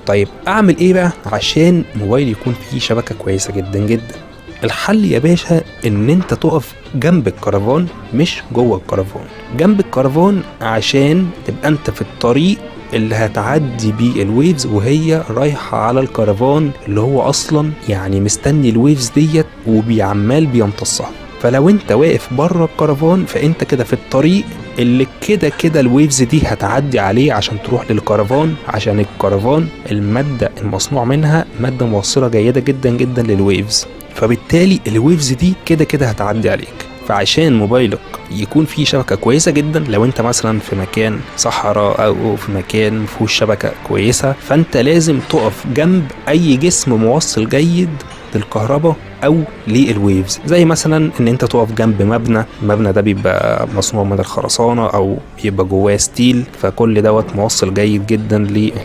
طيب اعمل ايه بقى عشان موبايلي يكون فيه شبكة كويسة جدا جدا؟ الحل يا باشا ان انت تقف جنب الكرفان مش جوه الكرفان. جنب الكرفان عشان تبقى انت في الطريق اللي هتعدي بيه الويفز وهي رايحة على الكرفان اللي هو اصلا يعني مستني الويفز ديت وبيعمال بيمتصها. فلو انت واقف بره الكرفان فانت كده في الطريق اللي كده الويفز دي هتعدي عليه عشان تروح للكرفان، عشان الكرفان المادة المصنوع منها مادة موصلة جيدة جدا جدا للويفز، فبالتالي الويفز دي كده هتعدي عليك. فعشان موبايلك يكون فيه شبكة كويسة جدا، لو انت مثلا في مكان صحراء او في مكان مفيهوش شبكة كويسة، فانت لازم تقف جنب اي جسم موصل جيد للكهرباء او للويفز، زي مثلا ان انت تقف جنب مبنى ده بيبقى مصنوع من الخرسانة او بيبقى جواه ستيل، فكل دوت موصل جيد جدا للويفز.